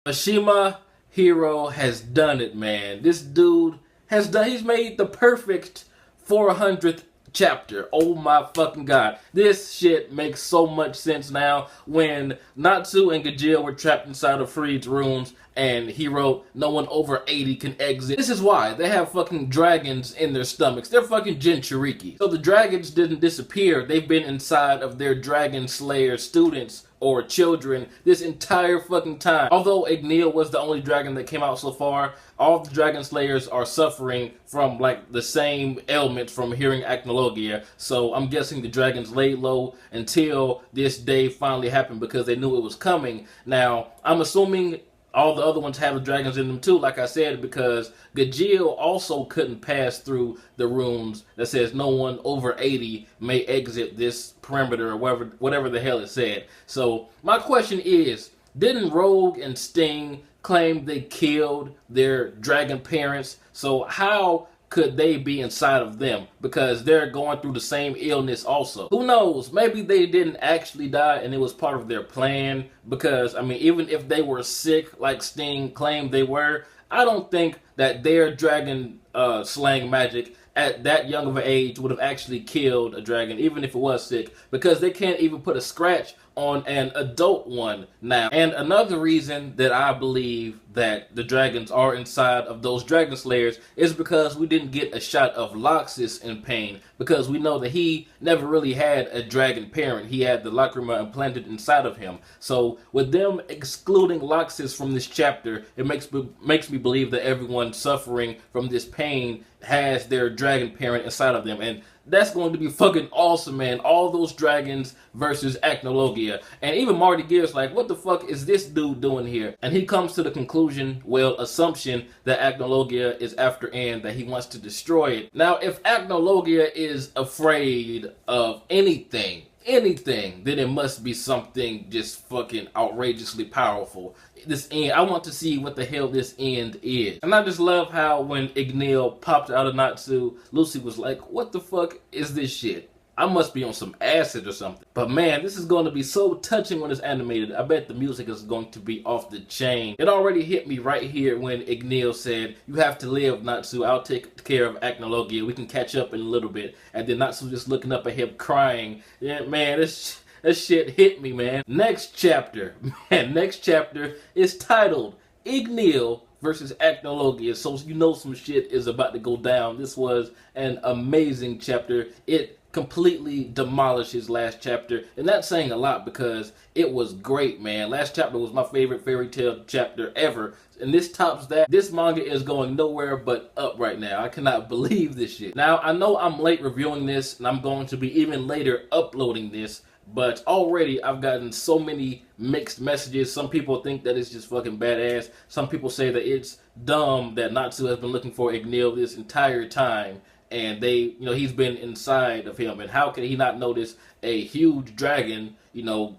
Mishima Hero has done it, man. This dude he's made the perfect 400th chapter. Oh my fucking god. This shit makes so much sense now. When Natsu and Igneel were trapped inside of Freed's rooms and he wrote, no one over 80 can exit. This is why. They have fucking dragons in their stomachs. They're fucking Jinchuriki. So the dragons didn't disappear. They've been inside of their Dragon Slayer students or children this entire fucking time. Although Igneel was the only dragon that came out so far, all the Dragon Slayers are suffering from like the same ailments from hearing Acnologia. So I'm guessing the dragons laid low until this day finally happened because they knew it was coming. Now, I'm assuming all the other ones have the dragons in them too, like I said, because Igneel also couldn't pass through the rooms that says no one over 80 may exit this perimeter or whatever the hell it said. So my question is, didn't Rogue and Sting claim they killed their dragon parents? So how could they be inside of them? Because they're going through the same illness also. Who knows? Maybe they didn't actually die and it was part of their plan. Because, I mean, even if they were sick like Sting claimed they were, I don't think that their dragon slaying magic at that young of an age would have actually killed a dragon, even if it was sick, because they can't even put a scratch on an adult one now. And another reason that I believe that the dragons are inside of those Dragon Slayers is because we didn't get a shot of Loxus in pain, because we know that he never really had a dragon parent. He had the lacrima implanted inside of him. So with them excluding Loxus from this chapter, it makes me believe that everyone suffering from this pain has their dragon parent inside of them. And that's going to be fucking awesome, man. All those dragons versus Acnologia. And even Marty Gear's like, what the fuck is this dude doing here? And he comes to the conclusion, well, assumption, that Acnologia is after Anne, that he wants to destroy it. Now, if Acnologia is afraid of anything, then it must be something just fucking outrageously powerful. This end, I want to see what the hell this end is. And I just love how when Igneel popped out of Natsu, Lucy was like, what the fuck is this shit? I must be on some acid or something. But man, this is going to be so touching when it's animated. I bet the music is going to be off the chain. It already hit me right here when Igneel said, you have to live, Natsu. I'll take care of Acnologia. We can catch up in a little bit. And then Natsu just looking up at him crying. Yeah, man, that shit hit me, man. Next chapter. Man, next chapter is titled Igneel versus Acnologia. So you know some shit is about to go down. This was an amazing chapter. It completely demolishes last chapter, and that's saying a lot because it was great, man. Last chapter was my favorite fairy tale chapter ever, and this tops that. This manga is going nowhere but up right now. I cannot believe this shit. Now, I know I'm late reviewing this, and I'm going to be even later uploading this, but already I've gotten so many mixed messages. Some people think that it's just fucking badass. Some people say that it's dumb that Natsu has been looking for Igneel this entire time, and he's been inside of him, and how can he not notice a huge dragon,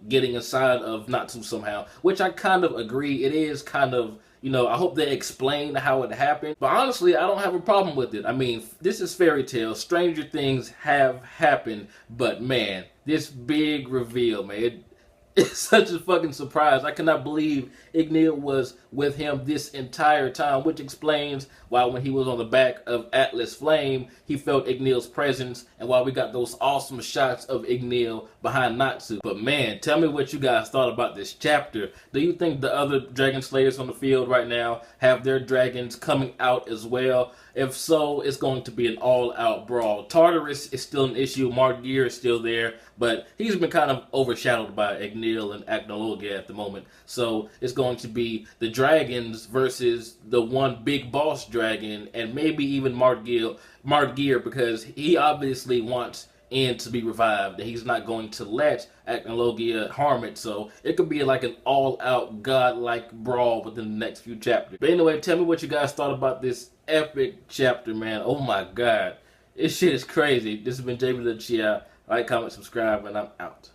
getting inside of Natsu somehow? Which I kind of agree. It is kind of, I hope they explain how it happened. But honestly, I don't have a problem with it. I mean, this is fairy tale. Stranger things have happened. But man, this big reveal, man, it's such a fucking surprise. I cannot believe Igneel was with him this entire time, which explains why when he was on the back of Atlas Flame, he felt Igneel's presence, and why we got those awesome shots of Igneel behind Natsu. But man, tell me what you guys thought about this chapter. Do you think the other Dragon Slayers on the field right now have their dragons coming out as well? If so, it's going to be an all-out brawl. Tartarus is still an issue. Mark Gear is still there, but he's been kind of overshadowed by Igneel and Acnologia at the moment. So it's going to be the dragons versus the one big boss dragon, and maybe even Mark Gear, because he obviously wants N to be revived, and he's not going to let Acnologia harm it. So it could be like an all-out godlike brawl within the next few chapters. But anyway, tell me what you guys thought about this epic chapter, man. Oh my god, this shit is crazy. This has been jbDAuchiha. Like, comment, subscribe, and I'm out.